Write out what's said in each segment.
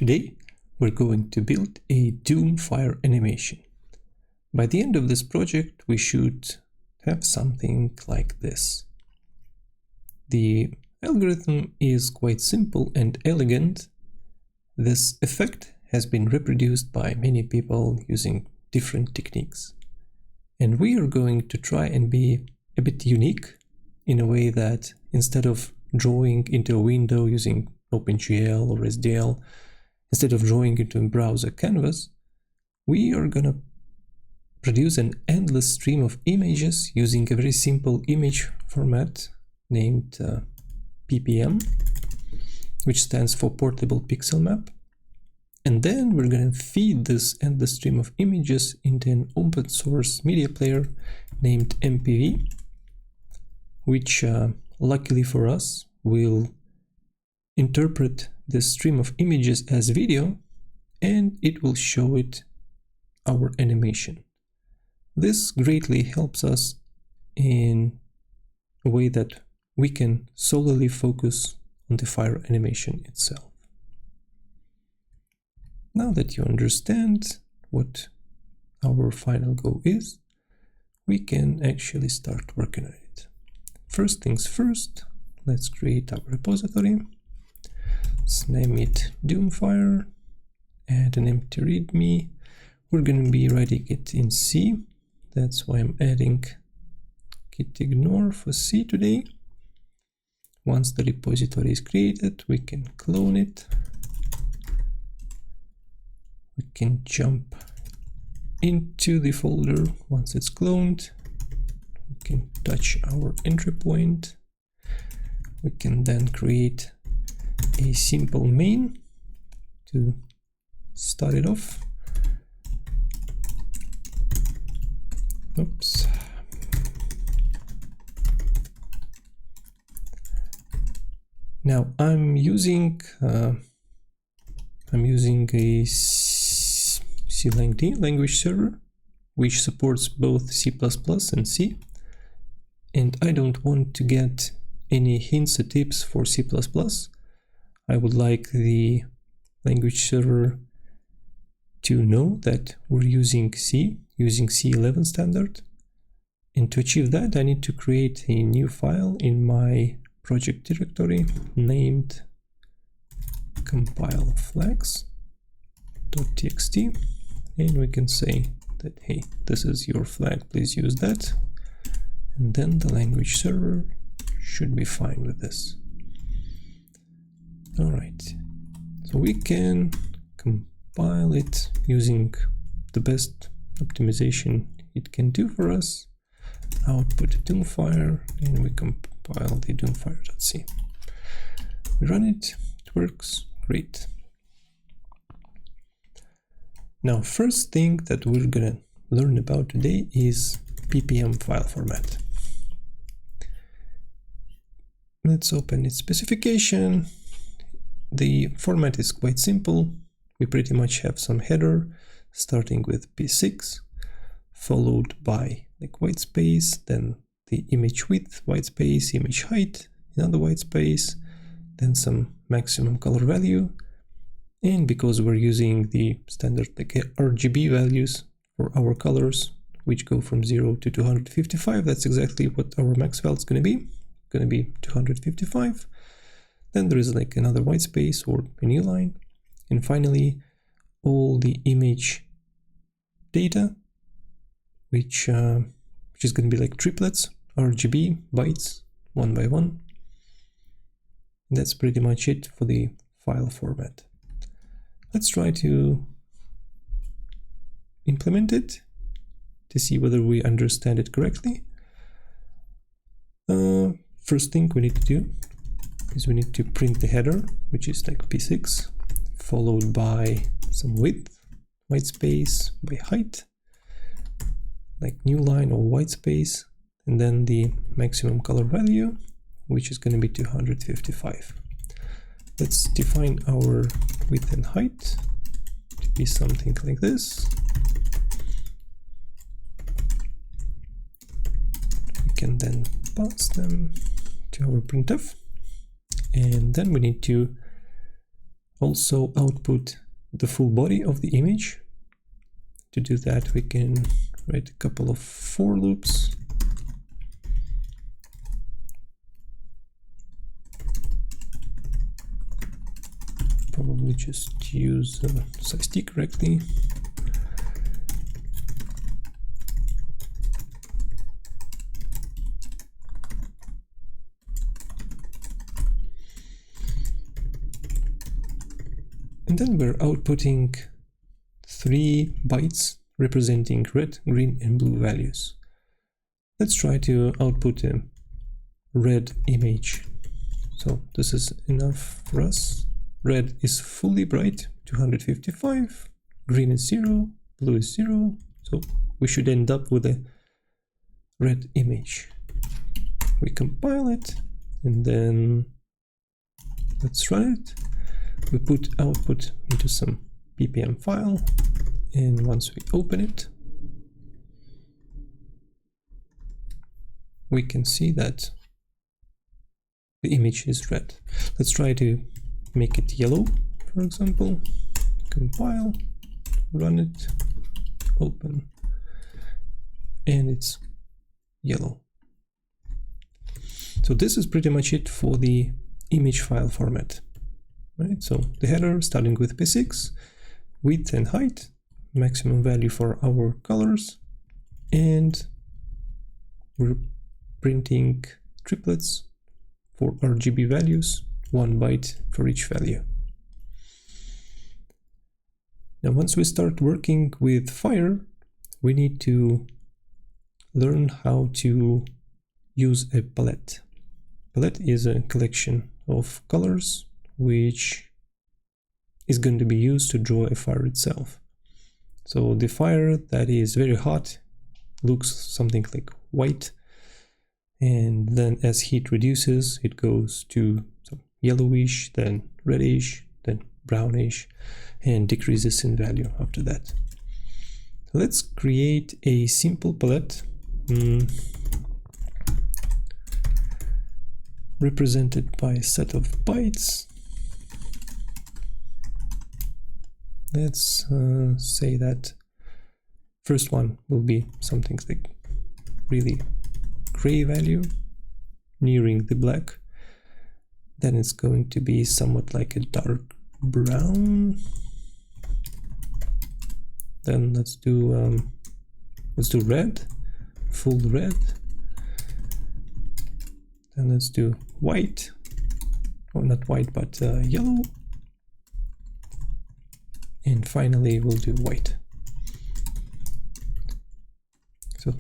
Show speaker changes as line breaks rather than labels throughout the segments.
Today we're going to build a Doom fire animation. By the end of this project we should have something like this. The algorithm is quite simple and elegant. This effect has been reproduced by many people using different techniques. And we are going to try and be a bit unique in a way that instead of drawing into a window using OpenGL or SDL, instead of drawing into a browser canvas, we are gonna produce an endless stream of images using a very simple image format named PPM, which stands for Portable Pixel Map. And then we're gonna feed this endless stream of images into an open source media player named MPV, which luckily for us will interpret the stream of images as video, and it will show it our animation. This greatly helps us in a way that we can solely focus on the fire animation itself. Now that you understand what our final goal is, we can actually start working on it. First things first, let's create our repository. Let's name it Doomfire, add an empty readme. We're going to be writing it in C. That's why I'm adding git ignore for C today. Once the repository is created, we can clone it. We can jump into the folder once it's cloned. We can touch our entry point. We can then create a simple main to start it off. Oops. Now I'm using a CLangD language server, which supports both C++ and C, and I don't want to get any hints or tips for C++. I would like the language server to know that we're using C, using C11 standard. And to achieve that, I need to create a new file in my project directory named compileflags.txt. And we can say that, hey, this is your flag, please use that. And then the language server should be fine with this. All right, so we can compile it using the best optimization it can do for us. Output Doomfire, and we compile the doomfire.c. We run it, it works, great. Now, first thing that we're gonna learn about today is PPM file format. Let's open its specification. The format is quite simple. We pretty much have some header starting with P6, followed by like white space, then the image width, white space, image height, another white space, then some maximum color value. And because we're using the standard like RGB values for our colors, which go from 0 to 255, that's exactly what our max value is going to be 255. Then there is like another white space or a new line. And finally, all the image data, which is going to be like triplets, RGB bytes, one by one. And that's pretty much it for the file format. Let's try to implement it to see whether we understand it correctly. First thing we need to do is we need to print the header, which is like P6, followed by some width, white space by height, like new line or white space, and then the maximum color value, which is going to be 255. Let's define our width and height to be something like this. We can then pass them to our printf. And then we need to also output the full body of the image. To do that, we can write a couple of for loops. Probably just use size t correctly. And then we're outputting 3 bytes representing red, green, and blue values. Let's try to output a red image. So this is enough for us. Red is fully bright, 255. Green is 0, blue is 0. So we should end up with a red image. We compile it, and then let's run it. We put output into some PPM file, and once we open it, we can see that the image is red. Let's try to make it yellow, for example. Compile, run it, open, and it's yellow. So this is pretty much it for the image file format. Right, so the header starting with p6, width and height, maximum value for our colors, and we're printing triplets for RGB values, 1 byte for each value. Now, once we start working with Fire, we need to learn how to use a palette. Palette is a collection of colors which is going to be used to draw a fire itself. So the fire that is very hot looks something like white, and then as heat reduces, it goes to some yellowish, then reddish, then brownish, and decreases in value after that. Let's create a simple palette represented by a set of bytes. Let's say that first one will be something like really gray value, nearing the black. Then it's going to be somewhat like a dark brown. Then let's do red, full red. Then let's do white, or not white, but yellow. And finally, we'll do white. So,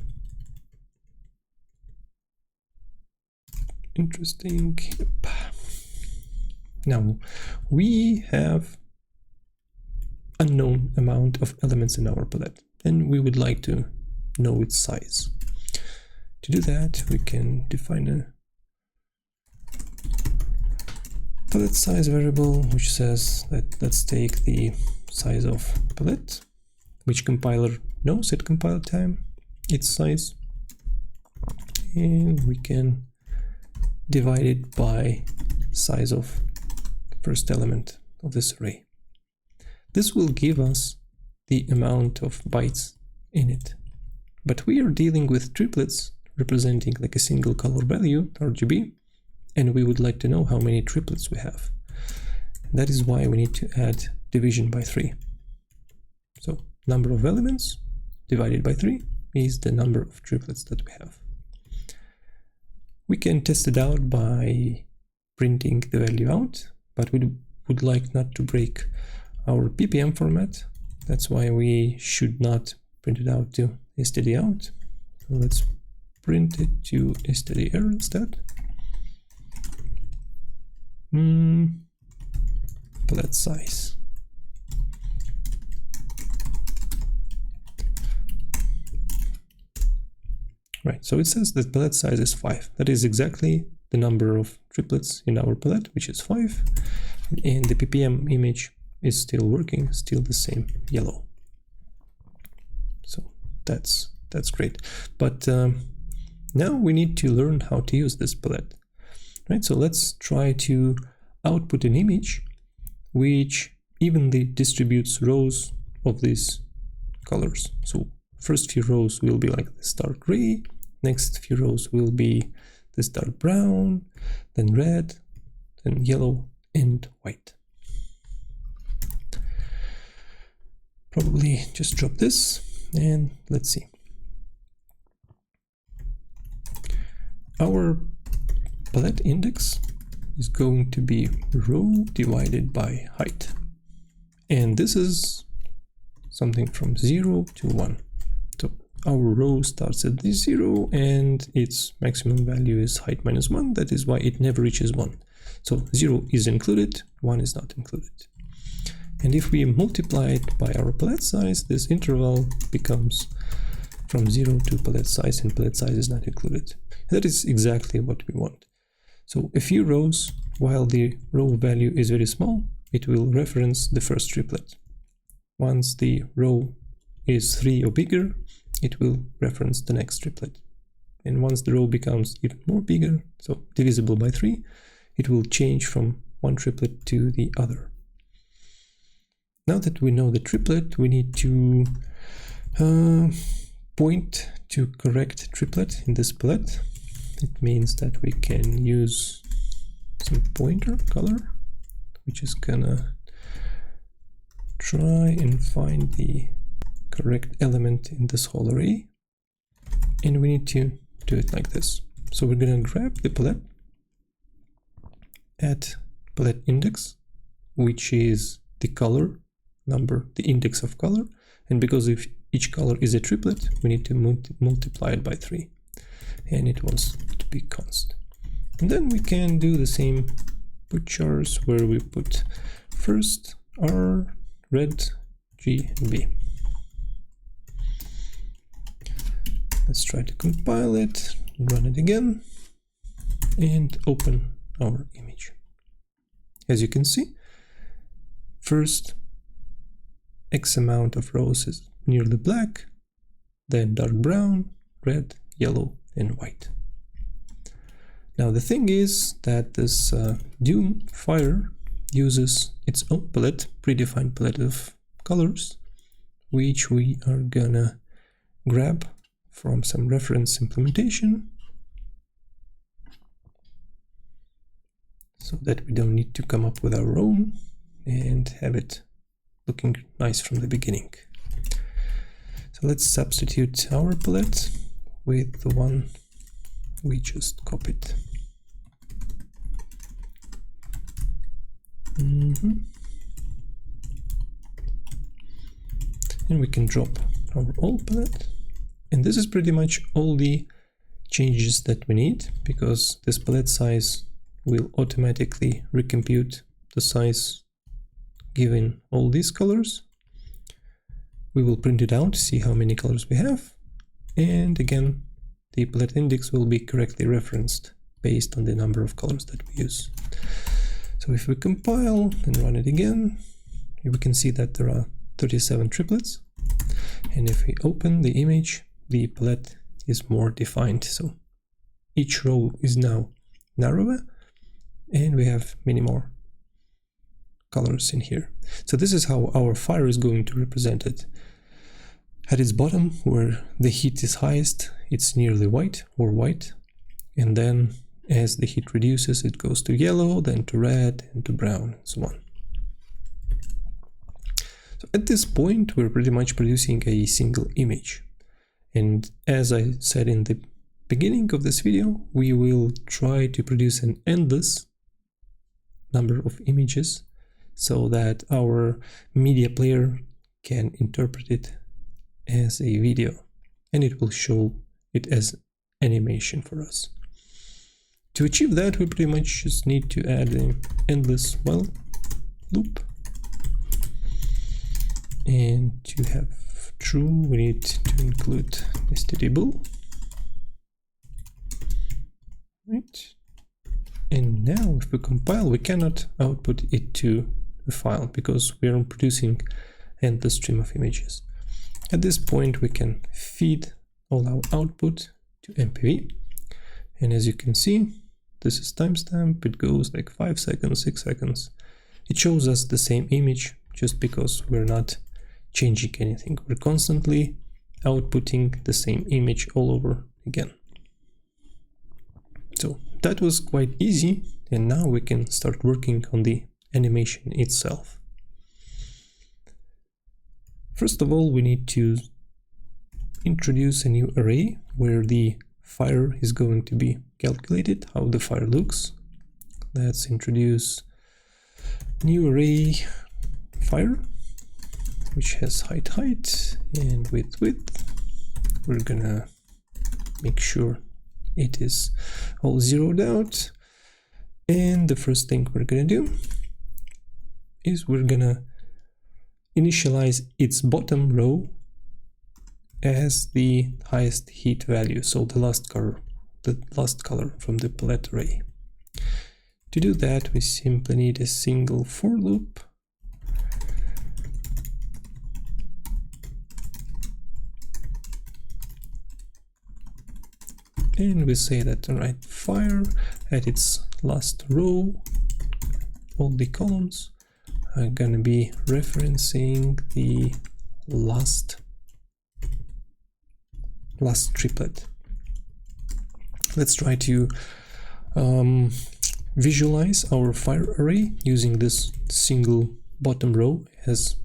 interesting. Yep. Now, we have unknown amount of elements in our palette, and we would like to know its size. To do that, we can define a palette size variable, which says that let's take the size of palette, which compiler knows at compile time, its size, and we can divide it by size of the first element of this array. This will give us the amount of bytes in it, but we are dealing with triplets representing like a single color value, RGB, and we would like to know how many triplets we have. That is why we need to add division by 3. So number of elements divided by 3 is the number of triplets that we have. We can test it out by printing the value out, but we would like not to break our PPM format. That's why we should not print it out to stdout. So let's print it to stderr instead. Palette size. Right, so it says that palette size is 5. That is exactly the number of triplets in our palette, which is 5. And the PPM image is still working, still the same yellow. So that's great. But now we need to learn how to use this palette. Right, so let's try to output an image which evenly distributes rows of these colors. So first few rows will be like this dark gray, next few rows will be this dark brown, then red, then yellow and white. Probably just drop this and let's see. Our palette index is going to be row divided by height. And this is something from 0 to 1. So our row starts at this 0 and its maximum value is height minus 1. That is why it never reaches 1. So 0 is included, 1 is not included. And if we multiply it by our palette size, this interval becomes from 0 to palette size, and palette size is not included. That is exactly what we want. So a few rows, while the row value is very small, it will reference the first triplet. Once the row is 3 or bigger, it will reference the next triplet. And once the row becomes even more bigger, so divisible by 3, it will change from one triplet to the other. Now that we know the triplet, we need to point to correct triplet in this palette. It means that we can use some pointer color, which is gonna try and find the correct element in this whole array. And we need to do it like this. So we're gonna grab the palette at palette index, which is the color number, the index of color, and because if each color is a triplet, we need to multiply it by 3, and it wants to be const. And then we can do the same put chars where we put first R, red, G, and B. Let's try to compile it, run it again, and open our image. As you can see, first X amount of rows is nearly black, then dark brown, red, yellow, and white. Now the thing is that this Doom Fire uses its own palette, predefined palette of colors, which we are gonna grab from some reference implementation so that we don't need to come up with our own and have it looking nice from the beginning. So let's substitute our palette with the one we just copied. And we can drop our old palette. And this is pretty much all the changes that we need, because this palette size will automatically recompute the size given all these colors. We will print it out, see how many colors we have, and again the palette index will be correctly referenced based on the number of colors that we use. So if we compile and run it again, we can see that there are 37 triplets, and if we open the image, the palette is more defined, so each row is now narrower and we have many more colors in here. So this is how our fire is going to represent it. At its bottom, where the heat is highest, it's nearly white or white, and then as the heat reduces, it goes to yellow, then to red, and to brown, and so on. So at this point, we're pretty much producing a single image. And as I said in the beginning of this video, we will try to produce an endless number of images so that our media player can interpret it as a video, and it will show it as animation for us. To achieve that, we pretty much just need to add an endless while loop, and to have true we need to include stdbool. Right, and now if we compile, we cannot output it to a file because we are producing endless stream of images. At this point, we can feed all our output to MPV, and as you can see, this is timestamp. It goes like 5 seconds, 6 seconds, it shows us the same image just because we're not changing anything. We're constantly outputting the same image all over again. So that was quite easy, and now we can start working on the animation itself. First of all, we need to introduce a new array where the fire is going to be calculated, how the fire looks. Let's introduce new array fire, which has height and width. We're gonna make sure it is all zeroed out, and the first thing we're gonna do is we're gonna initialize its bottom row as the highest heat value, so the last color from the palette array. To do that, we simply need a single for loop. And we say that, alright, fire at its last row, all the columns are gonna be referencing the last triplet. Let's try to visualize our fire array using this single bottom row as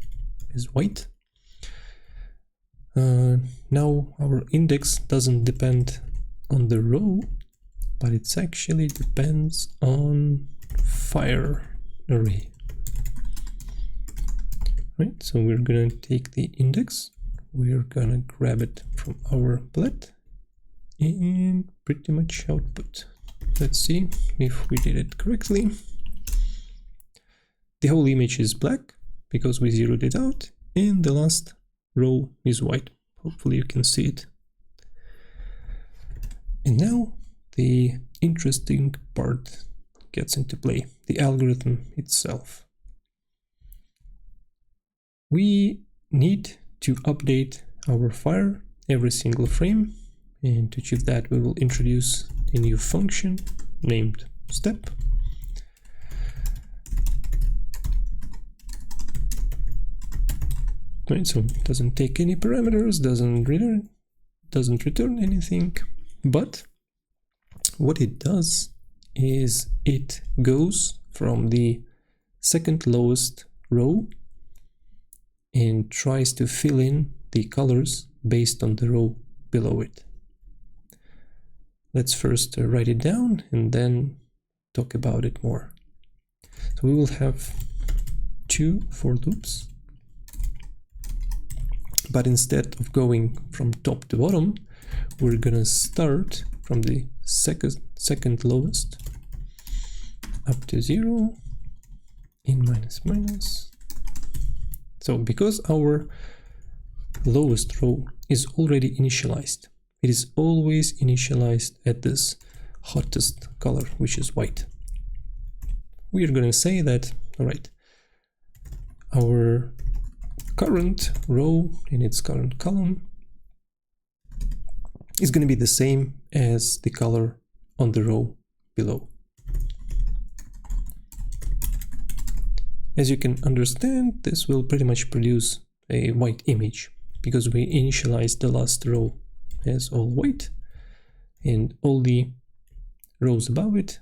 white. Now our index doesn't depend on the row, but it's actually depends on fire array. Right, so we're gonna take the index, we're gonna grab it from our palette and pretty much output. Let's see if we did it correctly. The whole image is black because we zeroed it out, and the last row is white. Hopefully you can see it. And now the interesting part gets into play, the algorithm itself. We need to update our fire every single frame, and to achieve that we will introduce a new function named step. Right, so it doesn't take any parameters, doesn't return anything, but what it does is it goes from the second lowest row and tries to fill in the colors based on the row below it. Let's first write it down and then talk about it more. So we will have two for loops, but instead of going from top to bottom, we're gonna start from the second lowest up to 0 in minus. So because our lowest row is already initialized, it is always initialized at this hottest color, which is white. We are going to say that, all right, our current row in its current column is going to be the same as the color on the row below. As you can understand, this will pretty much produce a white image because we initialized the last row as all white, and all the rows above it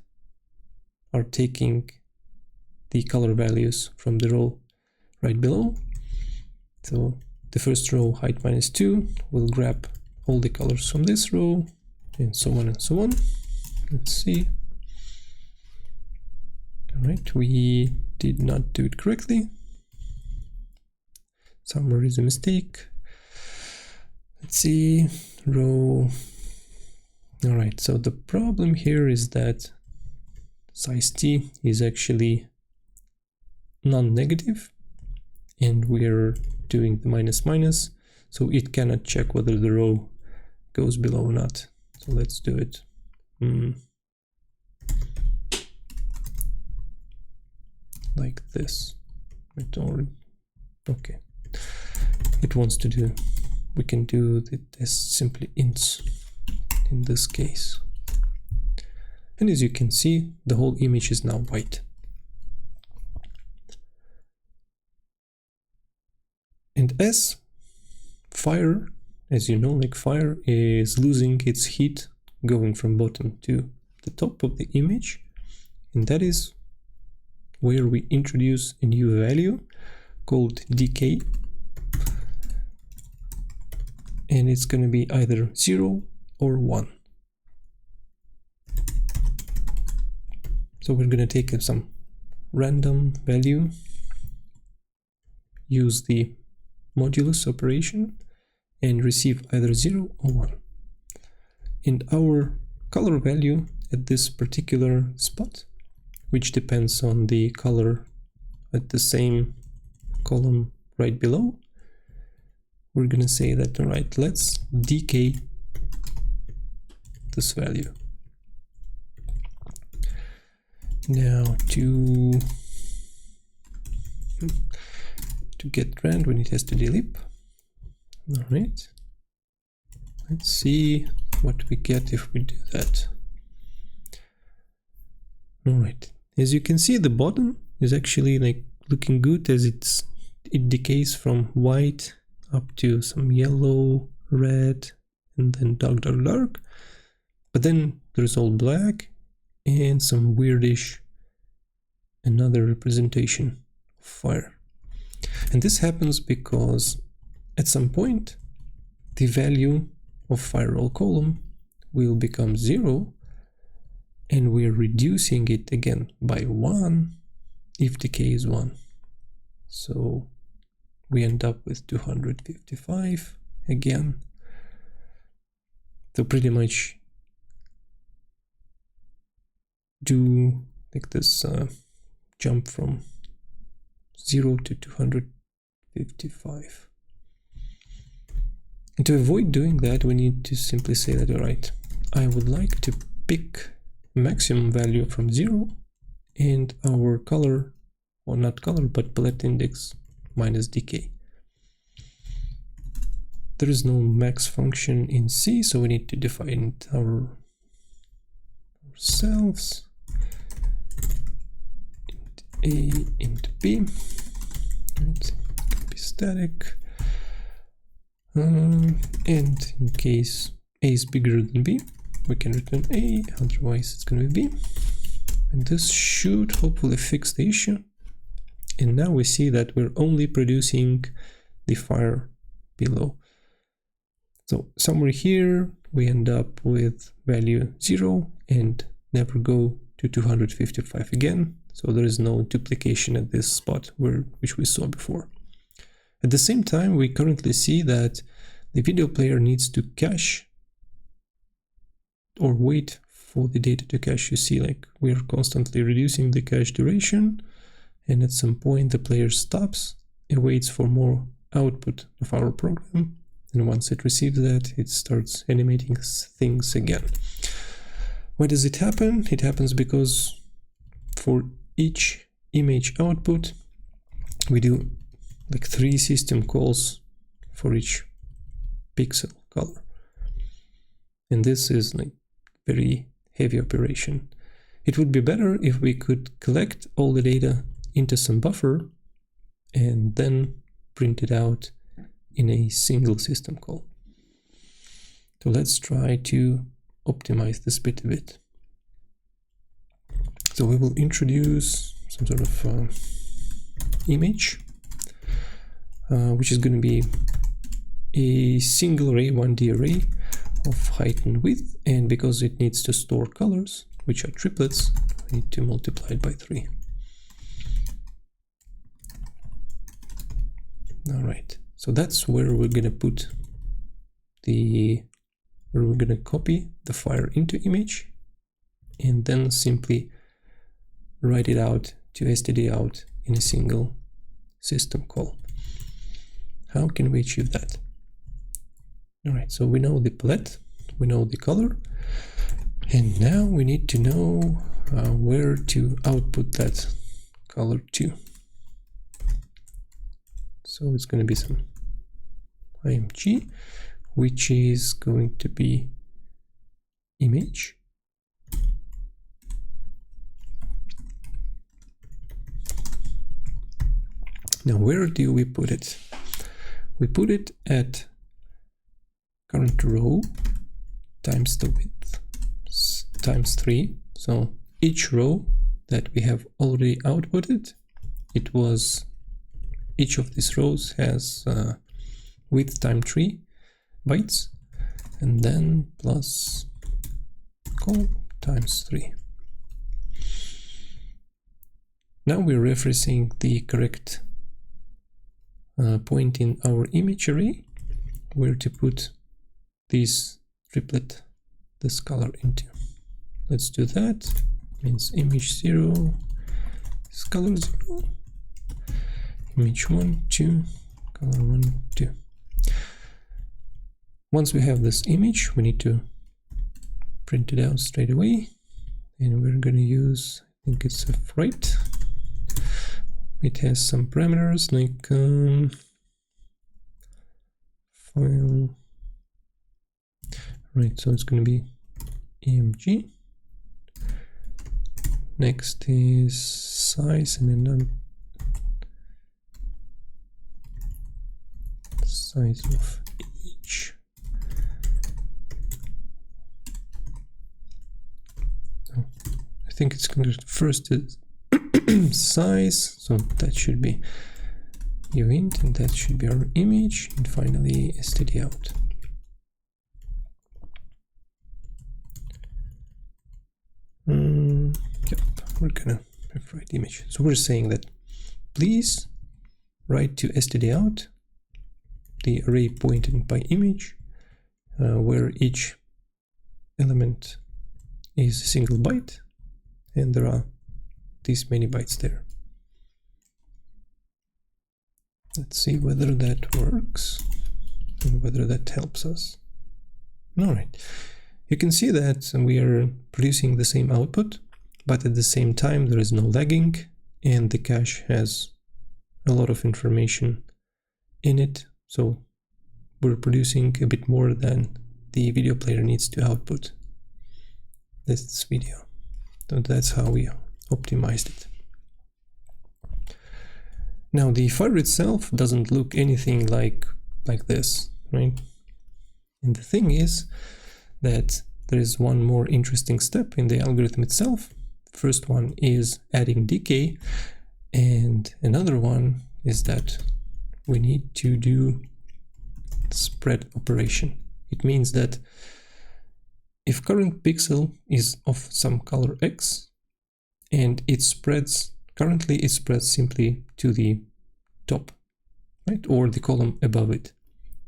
are taking the color values from the row right below. So the first row, height -2, will grab all the colors from this row, and so on and so on. Let's see. All right, we did not do it correctly. Somewhere is a mistake. Let's see, row. All right, so the problem here is that size t is actually non-negative, and we're doing the minus, so it cannot check whether the row goes below or not. So let's do it. Like this. Okay. It wants to do. We can do it as simply ints in this case. And as you can see, the whole image is now white. And as fire, as you know, like fire is losing its heat going from bottom to the top of the image, and that is where we introduce a new value called decay, and it's going to be either 0 or 1. So we're going to take some random value, use the modulus operation, and receive either 0 or 1. And our color value at this particular spot, which depends on the color at the same column right below, we're going to say that, all right, let's decay this value. Now to get rand, we need stdlib. All right, let's see what we get if we do that. All right, as you can see, the bottom is actually like looking good as it decays from white up to some yellow, red, and then dark, dark, dark. But then there's all black and some weirdish another representation of fire. And this happens because at some point the value of fire roll column will become 0, and we're reducing it again by 1 if decay is 1. So we end up with 255 again. So pretty much do like this jump from 0 to 255. And to avoid doing that, we need to simply say that, all right, I would like to pick maximum value from 0 and our color, or not color, but palette index minus decay. There is no max function in C, so we need to define it ourselves. Int A, int B, right, be static. And in case A is bigger than B, we can return A, otherwise it's going to be B. And this should hopefully fix the issue. And now we see that we're only producing the fire below. So somewhere here we end up with value 0 and never go to 255 again. So there is no duplication at this spot which we saw before. At the same time, we currently see that the video player needs to cache or wait for the data to cache. You see, like, we are constantly reducing the cache duration, and at some point the player stops and waits for more output of our program, and once it receives that, it starts animating things again. Why does it happen? It happens because for each image output we do like 3 system calls for each pixel color, and this is like very heavy operation. It would be better if we could collect all the data into some buffer and then print it out in a single system call. So let's try to optimize this bit a bit. So we will introduce some sort of image, which is going to be a single array, 1D array of height and width, and because it needs to store colors, which are triplets, I need to multiply it by 3. All right, so that's where we're going to put where we're going to copy the fire into image, and then simply write it out to std out in a single system call. How can we achieve that? All right, so we know the palette, we know the color, and now we need to know where to output that color to. So it's going to be some img, which is going to be image. Now, where do we put it? we put it at current row times the width times 3. So each row that we have already outputted, it was each of these rows has width times 3 bytes, and then plus column times 3. Now we're referencing the correct point in our image array where to put this triplet, this color into. Let's do that. Means image 0 is color 0, image 1, 2, color 1, 2. Once we have this image, we need to print it out straight away, and we're going to use, I think it's a write. It has some parameters like file, right, so it's going to be emg. Next is size, and then size of each. So I think it's going to first is size, so that should be uint, and that should be our image, and finally std out. Yep, we're gonna have write image. So we're saying that please write to std out the array pointed by image, where each element is a single byte, and there are these many bytes there. Let's see whether that works and whether that helps us. All right, you can see that we are producing the same output, but at the same time there is no lagging, and the cache has a lot of information in it, so we're producing a bit more than the video player needs to output this video. So that's how we optimized it. Now the fire itself doesn't look anything like this, right? And the thing is that there is one more interesting step in the algorithm itself. First one is adding decay, and another one is that we need to do spread operation. It means that if current pixel is of some color X and it spreads, currently it spreads simply to the top, right, or the column above it,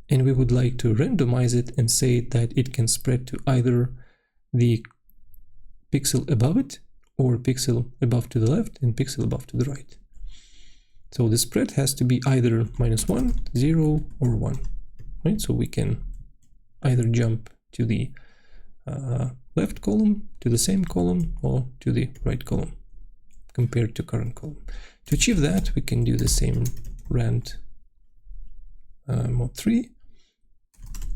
and we would like to randomize it and say that it can spread to either the pixel above it, or pixel above to the left and pixel above to the right. So the spread has to be either -1, 0, or 1, right? So we can either jump to the left column, to the same column, or to the right column compared to current column. To achieve that, we can do the same rand mod 3.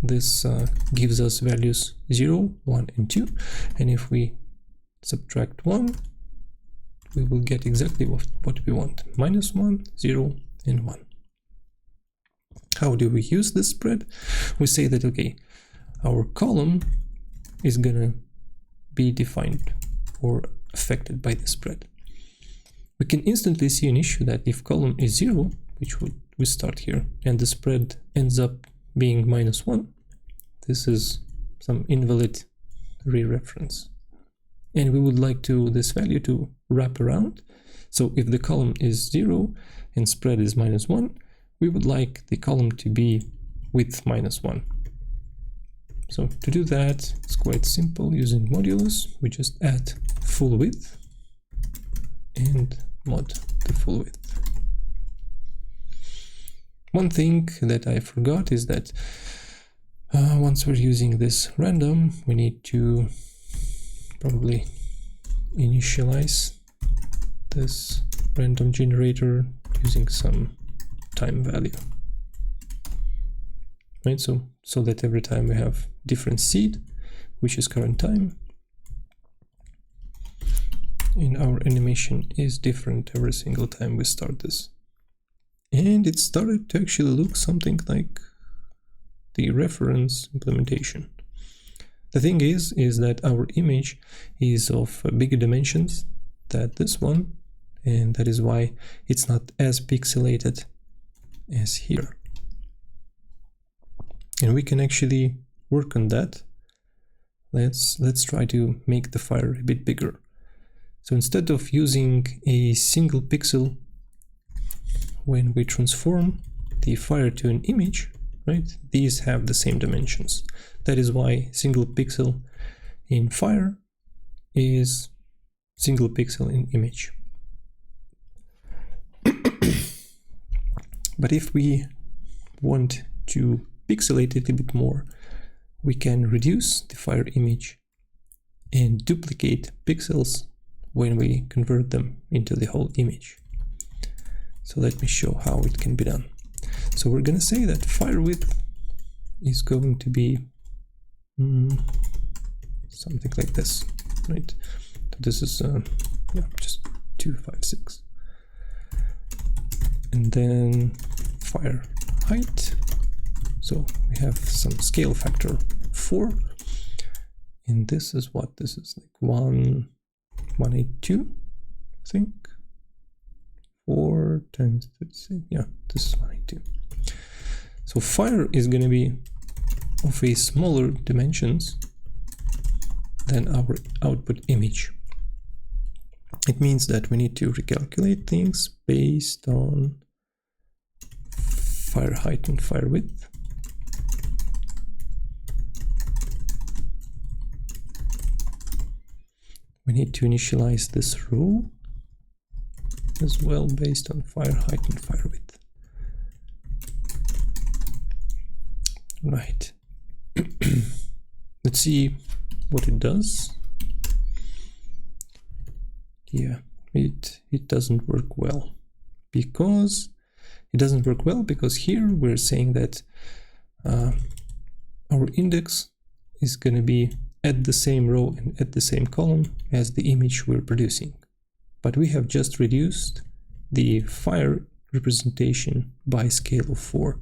This gives us values 0, 1, and 2, and if we subtract 1, we will get exactly what we want: -1, 0, and 1. How do we use this spread? We say that, okay, our column is gonna be defined or affected by the spread. We can instantly see an issue that if column is 0, which we start here, and the spread ends up being -1, this is some invalid re-reference. And we would like this value to wrap around. So if the column is 0 and spread is -1, we would like the column to be width -1. So to do that, it's quite simple. Using modulus, we just add full width and mod the full width. One thing that I forgot is that once we're using this random, we need to probably initialize this random generator using some time value, right? So that every time we have different seed, which is current time, and our animation is different every single time we start this. And it started to actually look something like the reference implementation. The thing is that our image is of bigger dimensions than this one, and that is why it's not as pixelated as here. And we can actually work on that. Let's try to make the fire a bit bigger. So instead of using a single pixel when we transform the fire to an image, right? These have the same dimensions. That is why single pixel in fire is single pixel in image. But if we want to pixelate it a bit more, we can reduce the fire image and duplicate pixels when we convert them into the whole image. So let me show how it can be done. So we're going to say that fire width is going to be something like this, right? So this is just 256. And then fire height. So we have some scale factor 4. And this is what this is, like 182, I think. 4 times 36, yeah, this is 182. So fire is going to be of a smaller dimensions than our output image. It means that we need to recalculate things based on fire height and fire width. We need to initialize this row as well based on fire height and fire width. Right. Let's see what it does. Yeah, it doesn't work well. Because here we're saying that our index is going to be at the same row and at the same column as the image we're producing. But we have just reduced the fire representation by scale of 4.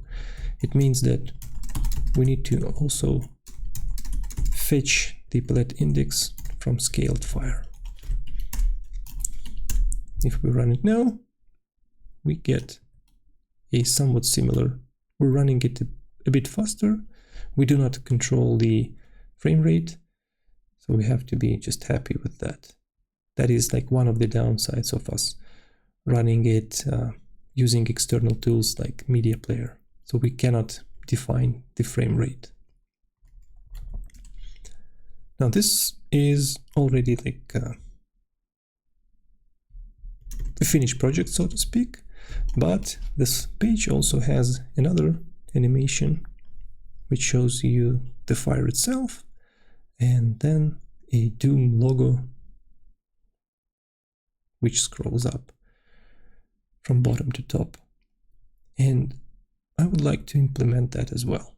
It means that we need to also fetch the palette index from scaled fire. If we run it now, we get a somewhat similar. We're running it a bit faster. We do not control the frame rate, so we have to be just happy with that. That is like one of the downsides of us running it using external tools like Media Player. So we cannot define the frame rate. Now this is already like a finished project, so to speak, but this page also has another animation which shows you the fire itself and then a Doom logo which scrolls up from bottom to top. And I would like to implement that as well.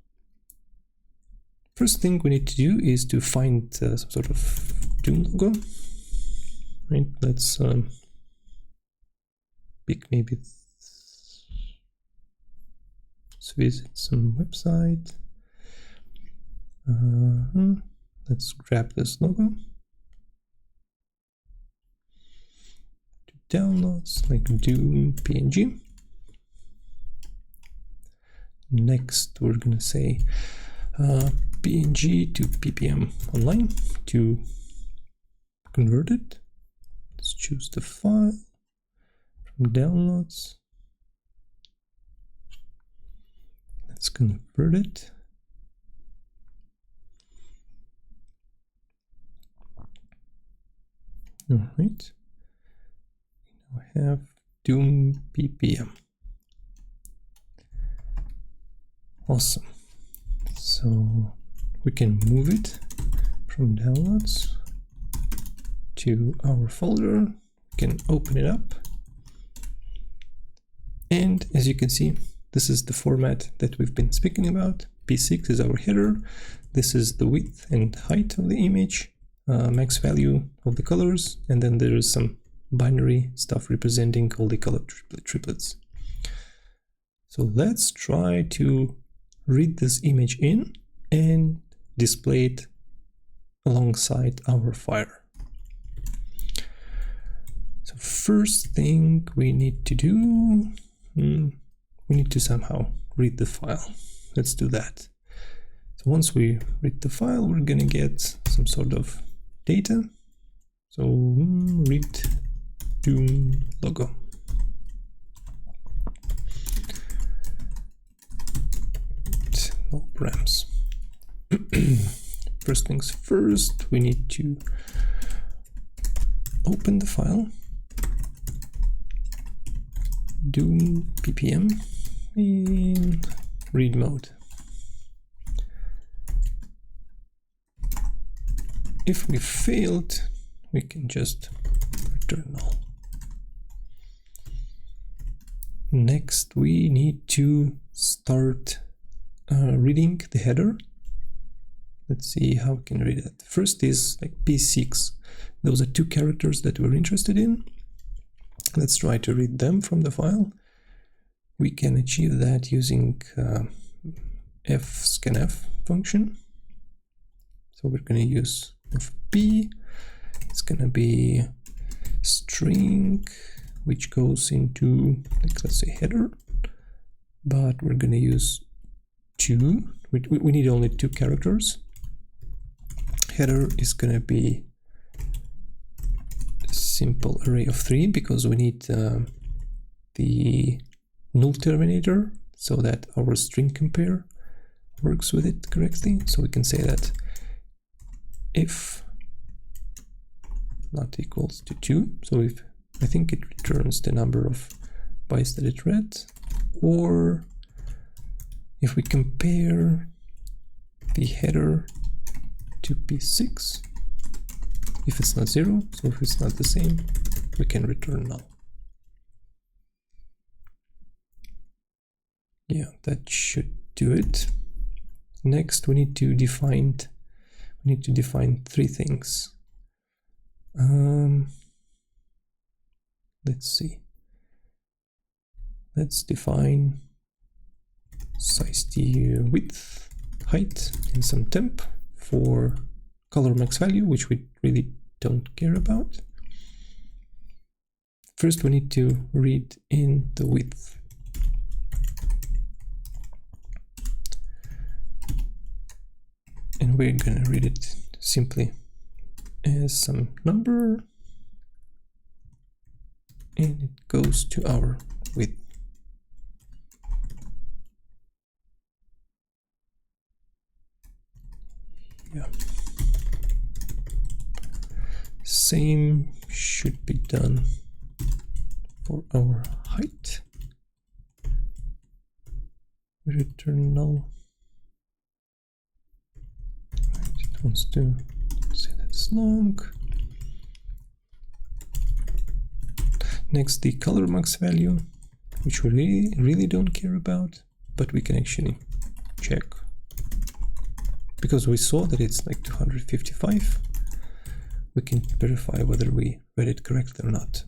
First thing we need to do is to find some sort of Doom logo. Right, let's pick maybe, let's visit some website. Let's grab this logo. Downloads like Doom PNG. Next, we're gonna say PNG to PPM online to convert it. Let's choose the file from downloads. Let's convert it. All right. We have Doom PPM. Awesome. So we can move it from downloads to our folder. We can open it up. And as you can see, this is the format that we've been speaking about. P6 is our header. This is the width and height of the image, max value of the colors, and then there is some binary stuff representing all the color triplets. So let's try to read this image in and display it alongside our fire. So first thing we need to do, we need to somehow read the file. Let's do that. So once we read the file, we're gonna get some sort of data. So read Doom logo. No params. First things first, we need to open the file. Doom PPM in read mode. If we failed, we can just return null. Next, we need to start reading the header. Let's see how we can read it. First is like P6. Those are two characters that we're interested in. Let's try to read them from the file. We can achieve that using fscanf function. So we're going to use fp. It's going to be string, which goes into, like, let's say header, but we're going to use two. We need only two characters. Header is going to be a simple array of 3 because we need the null terminator so that our string compare works with it correctly. So we can say that if not equals to 2, so if I think it returns the number of bytes that it read, or if we compare the header to P6, if it's not 0, so if it's not the same, we can return null. Yeah, that should do it. Next, we need to define 3 things. Let's see. Let's define size t width, height, and some temp for color max value, which we really don't care about. First, we need to read in the width. And we're gonna read it simply as some number, and it goes to our width. Yeah. Same should be done for our height. We return null. Right, it wants to say that's long. Next, the color max value, which we really don't care about, but we can actually check because we saw that it's like 255. We can verify whether we read it correctly or not.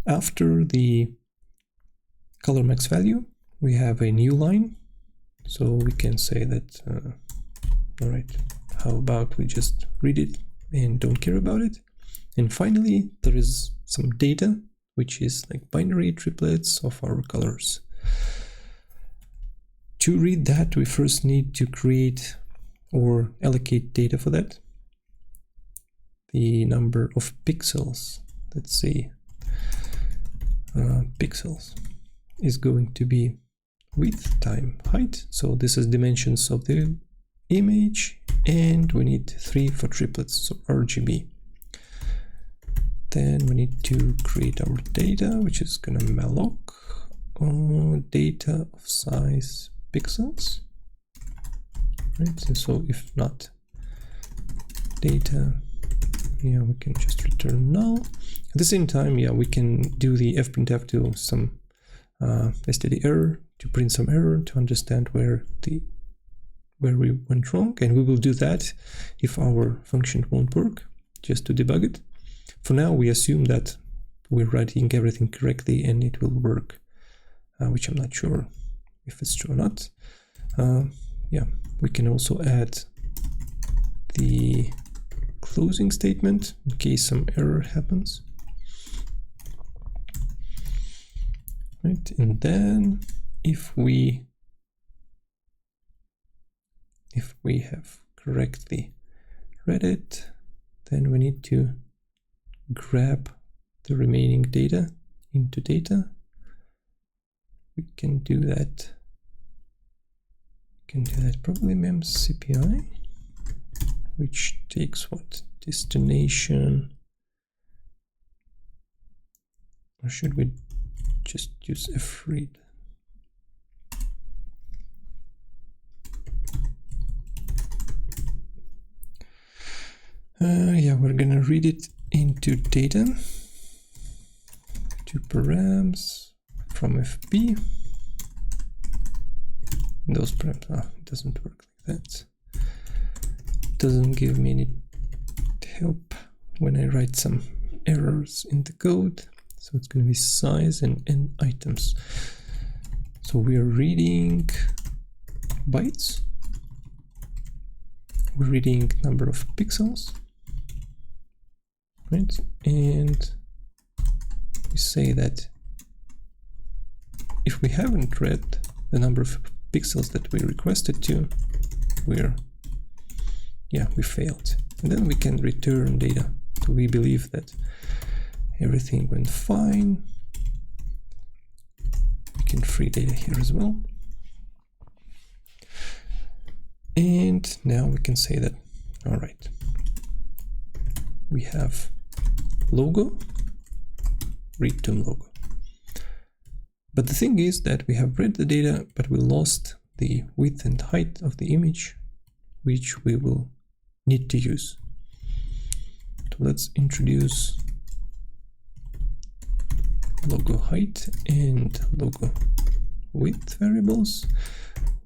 After the color max value, we have a new line, so we can say that all right, how about we just read it and don't care about it. And finally, there is some data, which is like binary triplets of our colors. To read that, we first need to create or allocate data for that. The number of pixels, let's say pixels, is going to be width time height. So this is dimensions of the image, and we need 3 for triplets, so RGB. Then we need to create our data, which is gonna malloc data of size pixels, right? And so if not data, yeah, we can just return null. At the same time, yeah, we can do the fprintf to some std error to print some error to understand where we went wrong, and we will do that if our function won't work, just to debug it. For now, we assume that we're writing everything correctly and it will work which I'm not sure if it's true or not. Yeah, we can also add the closing statement in case some error happens. Right, and then if we have correctly read it, then we need to grab the remaining data into data. We can do that. Probably memcpi, which takes what? Destination. Or should we just use fread? Yeah, we're gonna read it into data. 2 params from FP. Those params, it doesn't work like that. Doesn't give me any help when I write some errors in the code. So it's going to be size and items. So we are reading bytes. We're reading number of pixels, right? And we say that if we haven't read the number of pixels that we requested to, we failed. And then we can return data. So we believe that everything went fine. We can free data here as well. And now we can say that, all right, we have logo, read Doom logo. But the thing is that we have read the data, but we lost the width and height of the image, which we will need to use. So let's introduce logo height and logo width variables.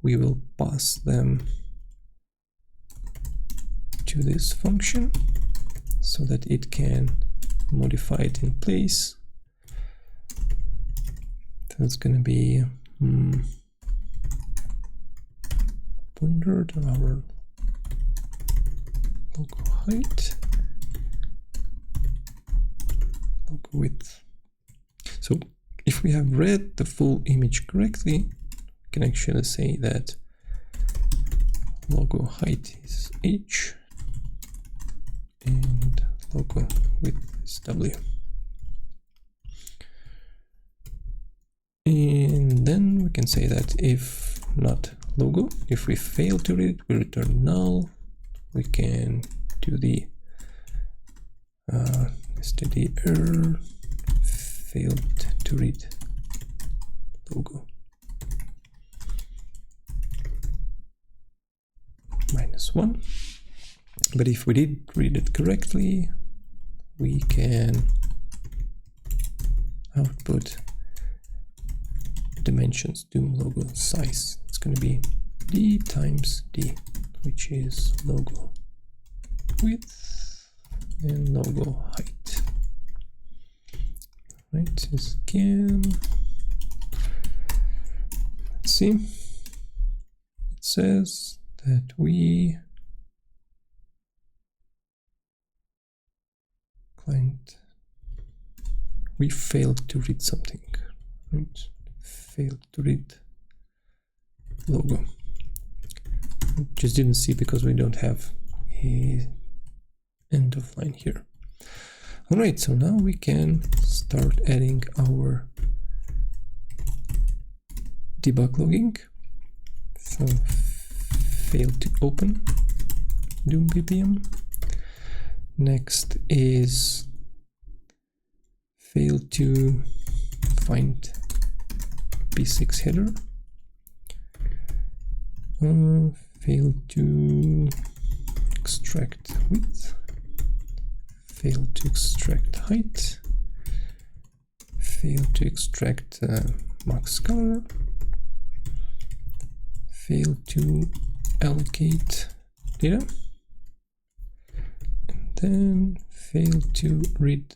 We will pass them to this function so that it can modify it in place. So it's going to be pointer to our logo height, logo width. So if we have read the full image correctly, we can actually say that logo height is H and logo width is W. And then we can say that if not logo, if we fail to read it, we return null. We can do the std error failed to read logo -1. But if we did read it correctly, we can output dimensions Doom logo size. It's going to be d times d, which is logo width and logo height. Right, again, let's see. It says that we failed to read something, right? Failed to read logo. Just didn't see because we don't have a end of line here. All right, so now we can start adding our debug logging. So failed to open Doom PPM. Next is failed to find P6 header. Failed to extract width. Failed to extract height. Failed to extract max color. Failed to allocate data. And then failed to read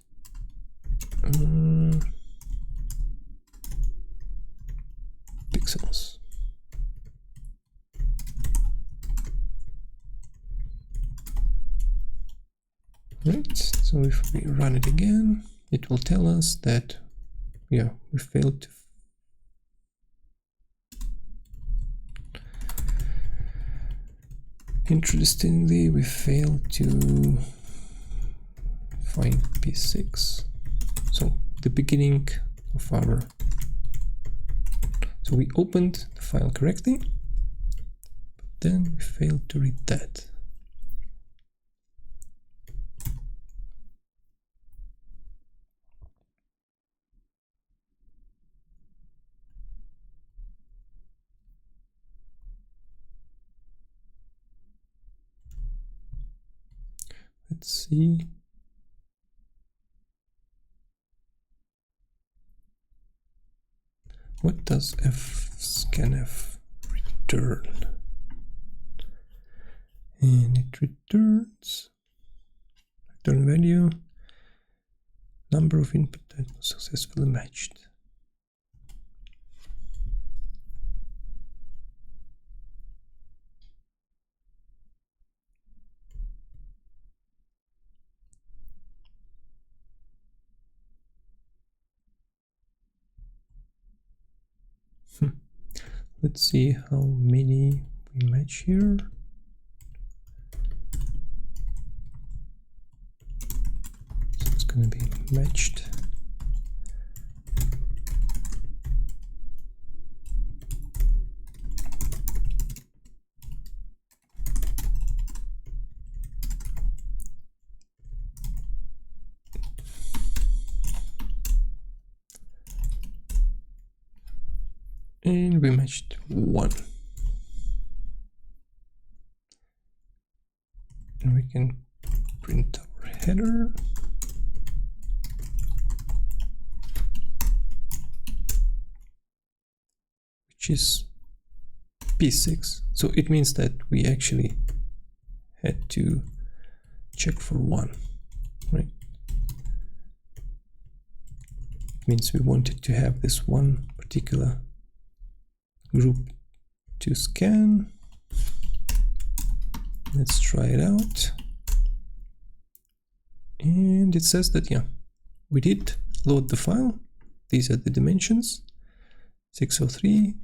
pixels. Right, so if we run it again, it will tell us that, yeah, we failed to interestingly, we failed to find P6. So the beginning of our, so we opened the file correctly, but then we failed to read that. Let's see. What does scanf return? And it returns return value, number of input that was successfully matched. Let's see how many we match here. So it's going to be matched. And we matched 1. And we can print our header. Which is P6. So it means that we actually had to check for 1, right? It means we wanted to have this one particular group to scan. Let's try it out. And it says that, yeah, we did load the file. These are the dimensions: 603,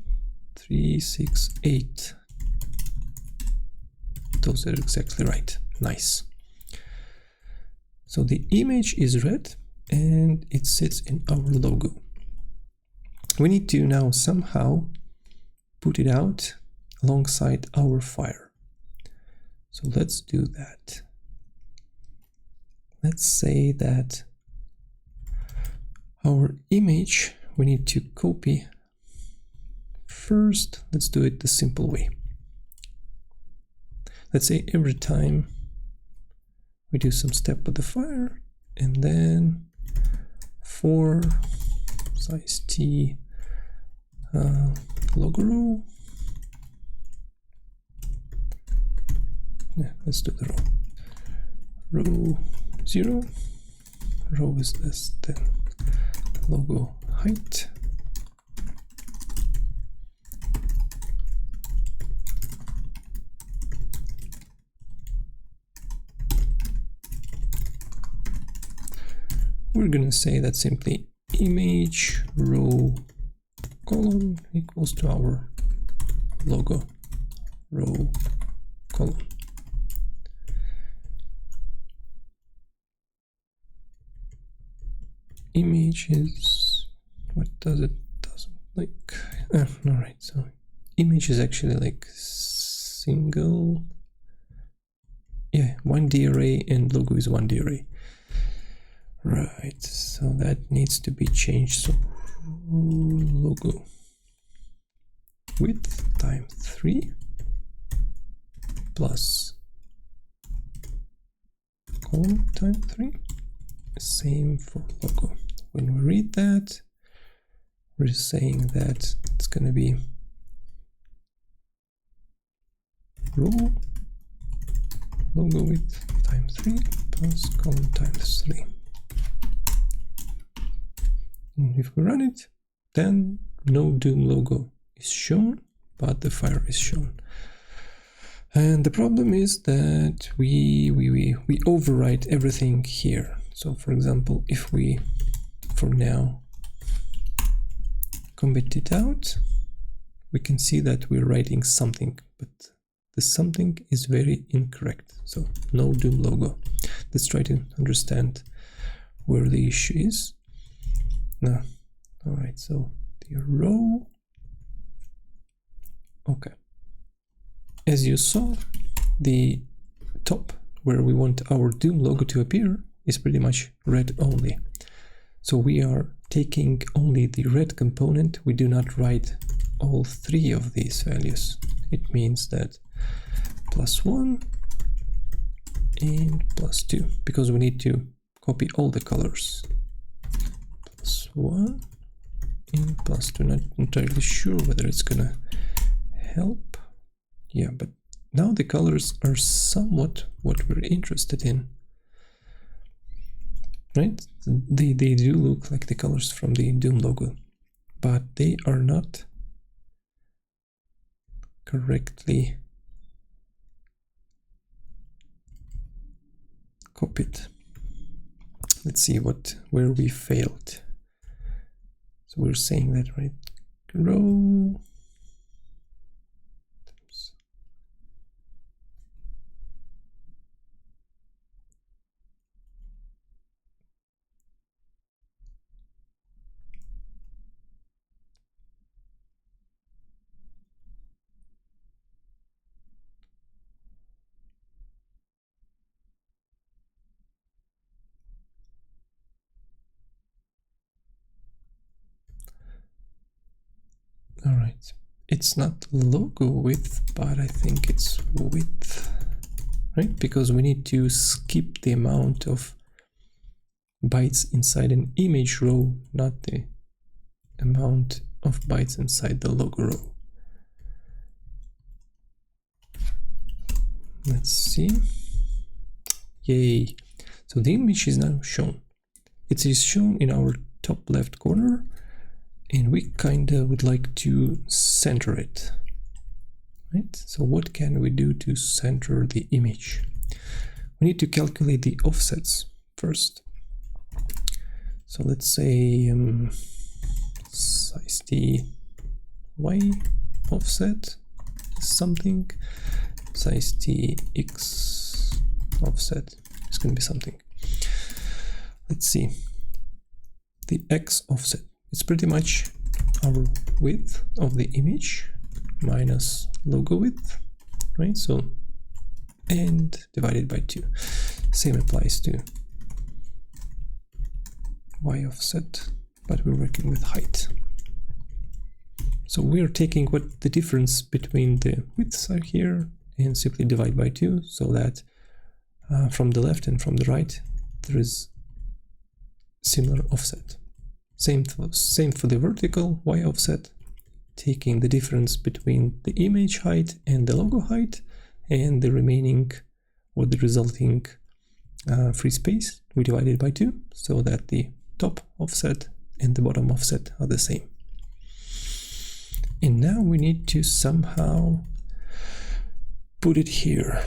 368. Those are exactly right. Nice. So the image is red and it sits in our logo. We need to now somehow put it out alongside our fire. So let's do that. Let's say that our image we need to copy first. Let's do it the simple way. Let's say every time we do some step with the fire, and then for size t logo row. Yeah, let's do the row. Row 0. Row is less than logo height. We're gonna say that simply image row column equals to our logo row column. Image is, what does it doesn't like, all right, so image is actually like single, yeah, 1D array, and logo is 1D array. Right, so that needs to be changed. So logo width times 3 plus column times 3. Same for logo. When we read that, we're saying that it's going to be row logo width times 3 plus column times 3. And if we run it, then no Doom logo is shown, but the fire is shown. And the problem is that we overwrite everything here. So for example, if we, for now, commit it out, we can see that we're writing something, but the something is very incorrect. So no Doom logo. Let's try to understand where the issue is. No. All right, so the row. Okay. As you saw, the top where we want our Doom logo to appear is pretty much red only. So we are taking only the red component. We do not write all three of these values. It means that +1 and +2, because we need to copy all the colors. +1 and +2. Not entirely sure whether it's gonna help. Yeah, but now the colors are somewhat what we're interested in, right? They do look like the colors from the Doom logo, but they are not correctly copied. Let's see where we failed. So we're saying that, right? Row. All right, it's not logo width, but I think it's width, right? Because we need to skip the amount of bytes inside an image row, not the amount of bytes inside the logo row. Let's see. Yay. So the image is now shown. It is shown in our top left corner, and we kind of would like to center it, right? So what can we do to center the image? We need to calculate the offsets first. So let's say size t y offset is something, size t x offset is going to be something. Let's see. The x offset, it's pretty much our width of the image minus logo width, right? So, and divided by 2. Same applies to y offset, but we're working with height. So we're taking what the difference between the widths are here and simply divide by 2, so that from the left and from the right there is similar offset. Same for the vertical y offset, taking the difference between the image height and the logo height, and the remaining or the resulting free space we divided by 2, so that the top offset and the bottom offset are the same. And now we need to somehow put it here,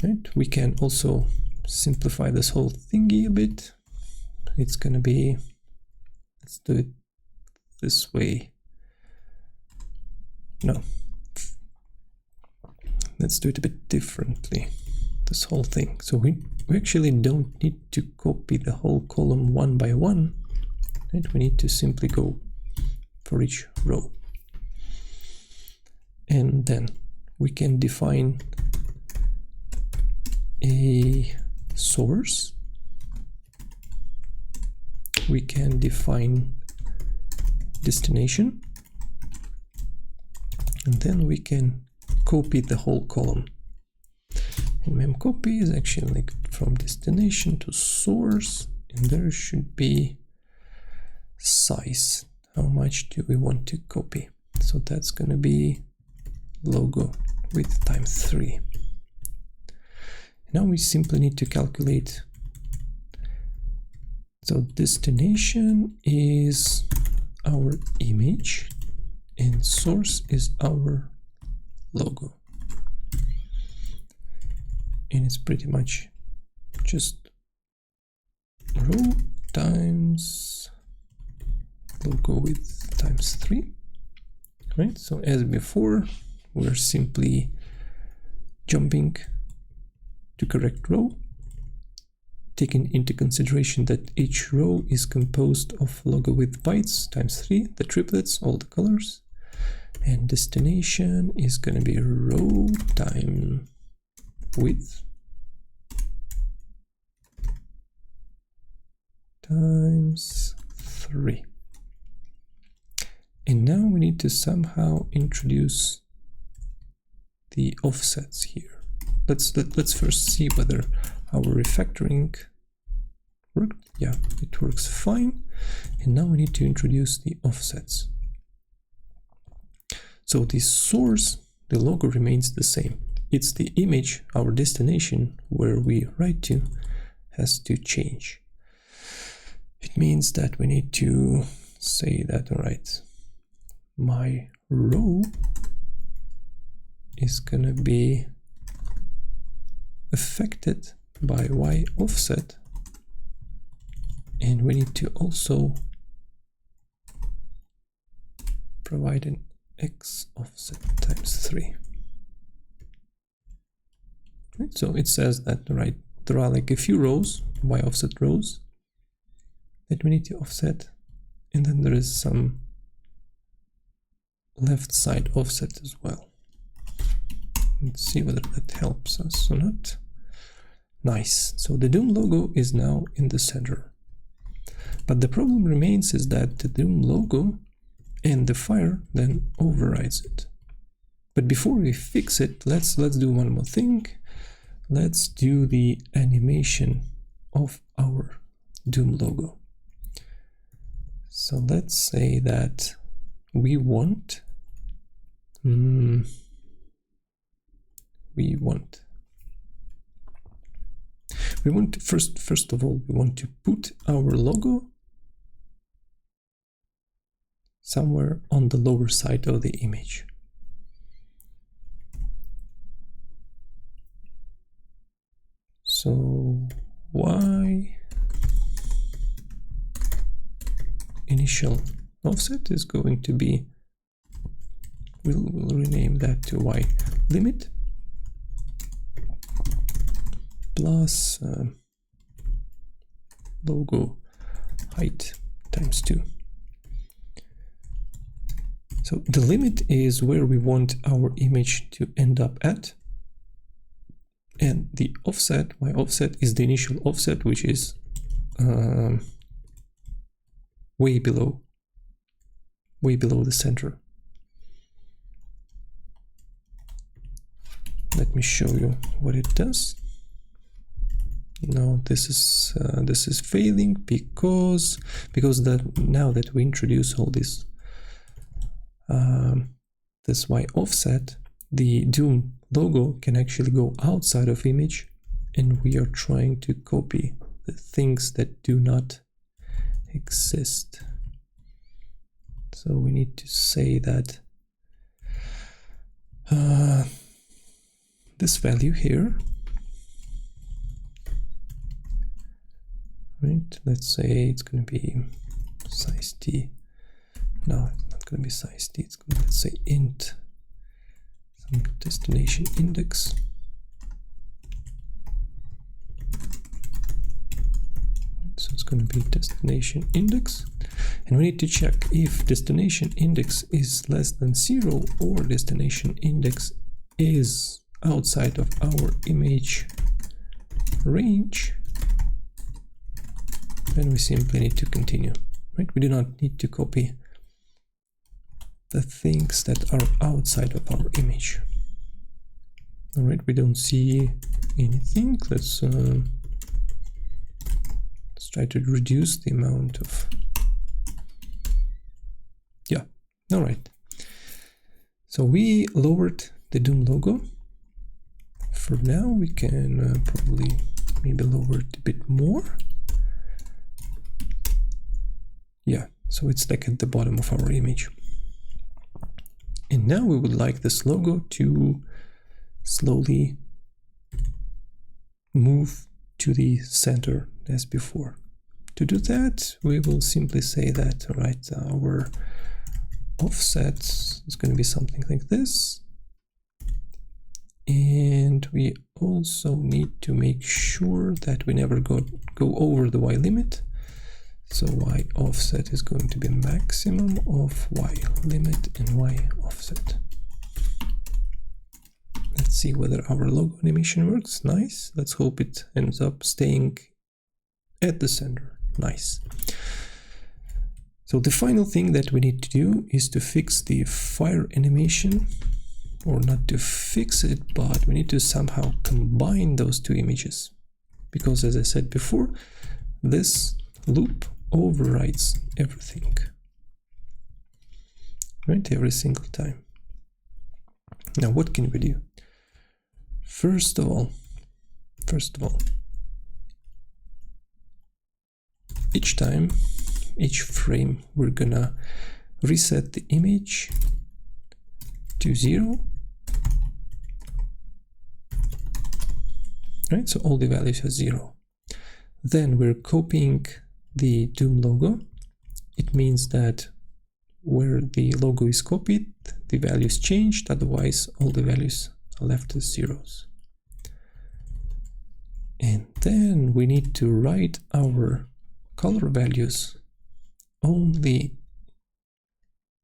right? We can also simplify this whole thingy a bit. It's gonna be, let's do it this way. No, let's do it a bit differently, this whole thing. So we actually don't need to copy the whole column one by one, right? We need to simply go for each row. And then we can define a source. We can define destination, and then we can copy the whole column. And memcopy is actually like from destination to source, and there should be size. How much do we want to copy? So that's going to be logo width times 3. Now we simply need to calculate. So destination is our image, and source is our logo. And it's pretty much just row times logo width times 3, right? So as before, we're simply jumping to correct row, taking into consideration that each row is composed of logo width bytes times 3, the triplets, all the colors, and destination is going to be row time width times 3. And now we need to somehow introduce the offsets here. Let's first see whether our refactoring worked. Yeah, it works fine. And now we need to introduce the offsets. So the source, the logo remains the same. It's the image, our destination, where we write to, has to change. It means that we need to say that, all right, my row is gonna be affected by Y offset, and we need to also provide an X offset times 3. Right, so it says that, right, there are like a few rows, Y offset rows, that we need to offset, and then there is some left side offset as well. Let's see whether that helps us or not. Nice. So the Doom logo is now in the center. But the problem remains is that the Doom logo and the fire then overrides it. But before we fix it, let's do one more thing. Let's do the animation of our Doom logo. So let's say that we want first of all, we want to put our logo somewhere on the lower side of the image. So Y initial offset is going to be, we'll rename that to Y limit plus logo height times 2. So the limit is where we want our image to end up at, and the offset, Y offset, is the initial offset, which is way below the center. Let me show you what it does. No, this is failing because now that we introduce all this this Y offset, the Doom logo can actually go outside of image, and we are trying to copy the things that do not exist. So we need to say that this value here, right, let's say it's going to be size t. No, it's not going to be size t. It's going to, let's say, int some destination index. So it's going to be destination index, and we need to check if destination index is less than 0 or destination index is outside of our image range. Then we simply need to continue, right? We do not need to copy the things that are outside of our image. All right, we don't see anything. Let's try to reduce the amount of, yeah, all right. So we lowered the Doom logo. For now, we can probably maybe lower it a bit more. Yeah, so it's like at the bottom of our image. And now we would like this logo to slowly move to the center as before. To do that, we will simply say that, right, our offset is going to be something like this. And we also need to make sure that we never go over the Y limit. So Y offset is going to be maximum of Y limit and Y offset. Let's see whether our logo animation works. Nice. Let's hope it ends up staying at the center. Nice. So the final thing that we need to do is to fix the fire animation, or not to fix it, but we need to somehow combine those two images. Because as I said before, this loop overrides everything, right? Every single time. Now what can we do? First of all, each frame, we're gonna reset the image to 0, right? So all the values are 0. Then we're copying the Doom logo. It means that where the logo is copied, the values changed, otherwise all the values are left as zeros. And then we need to write our color values only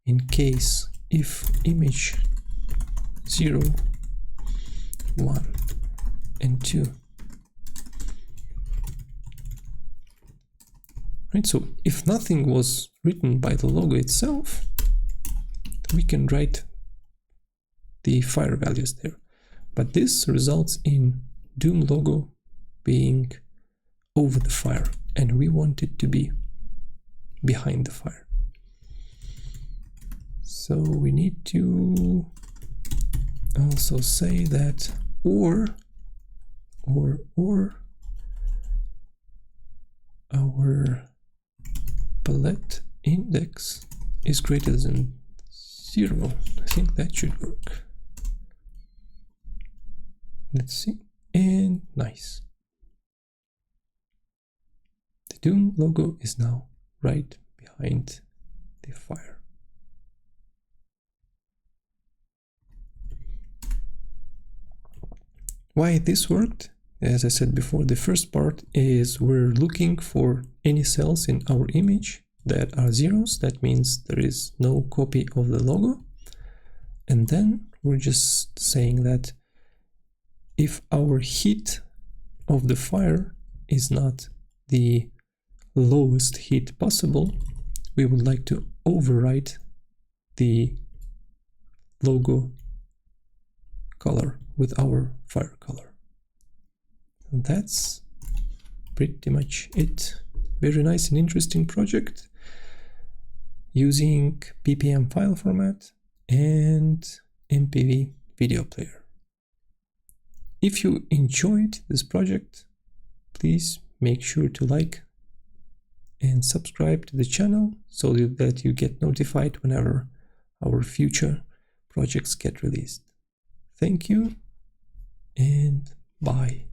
in case if image 0, 1, and 2. Right, so if nothing was written by the logo itself, we can write the fire values there. But this results in Doom logo being over the fire, and we want it to be behind the fire. So we need to also say that or our palette index is greater than 0. I think that should work. Let's see, and nice. The Doom logo is now right behind the fire. Why this worked? As I said before, the first part is we're looking for any cells in our image that are zeros. That means there is no copy of the logo. And then we're just saying that if our heat of the fire is not the lowest heat possible, we would like to overwrite the logo color with our fire color. And that's pretty much it. Very nice and interesting project using PPM file format and MPV video player. If you enjoyed this project, please make sure to like and subscribe to the channel so that you get notified whenever our future projects get released. Thank you and bye.